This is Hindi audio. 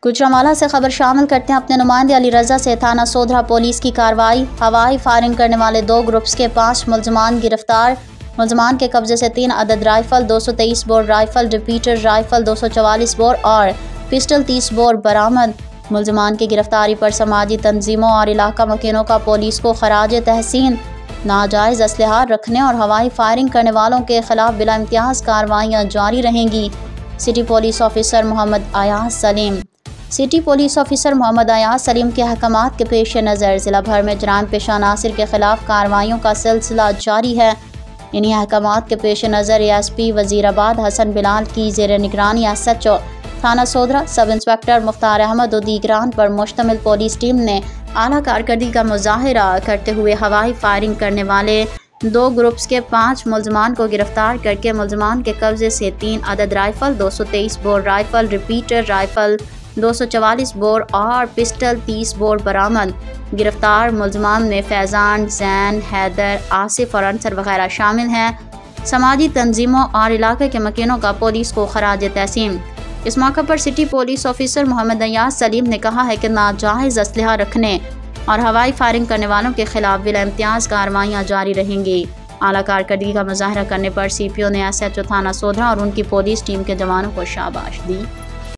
गुजरांवाला से खबर शामिल करते हैं अपने नुमाइंदे अली रजा से। थाना सोधरा पुलिस की कार्रवाई। हवाई फायरिंग करने वाले 2 ग्रुप्स के 5 मुलजमान गिरफ्तार। मुलजमान के कब्जे से 3 अदद rifle, 223 bore rifle, repeater rifle 244 bore और पिस्टल 30 बोर बरामद। मुलजमान की गिरफ्तारी पर समाजी तंजीमों और इलाका मकीनों का पुलिस को खराज तहसीन। नाजायज़ असलहा रखने और हवाई फायरिंग करने वालों के खिलाफ बिला इम्तियाज़ कार्रवाइयाँ जारी रहेंगी। City police officer Mohammad Ayaz Saleem. City police officer Mohammad Ayaz Saleem के अहकामात के पेश नज़र ज़िला भर में जराइम पेशा अनासिर के खिलाफ कार्रवाइयों का सिलसिला जारी है। इन्हीं अहकामात के पेश नज़र ASP वज़ीराबाद हसन बिलाल की ज़ेर निगरानी SHO थाना सोधरा सब इंस्पेक्टर मुख्तार अहमद और दीगरान पर मुश्तमिल पुलिस टीम ने आला कारकर्दगी का मुजाहिरा करते हुए हवाई फायरिंग करने वाले 2 ग्रुप्स के 5 मुलजमान को गिरफ्तार करके मुलजमान के कब्जे से 3 अदद rifle, 223 bore rifle, repeater rifle 244 bore और पिस्टल 30 बोर बरामद। गिरफ्तार मुलजमान में फैज़ान, जैन, हैदर, आसिफ और अंसर वगैरह शामिल हैं। समाजी तंजीमों और इलाके के मकीनों का पुलिस को खराज तहसीन। इस मौके पर city police officer Mohammad Ayaz Saleem ने कहा है कि नाजायज़ असलहा रखने और हवाई फायरिंग करने वालों के खिलाफ बिला इम्तियाज़ कार्रवाइयाँ जारी रहेंगी। आला कारकर्दगी का मुजाहरा करने पर CPO ने SHO थाना सोधरा और उनकी पुलिस टीम के जवानों को शाबाश दी।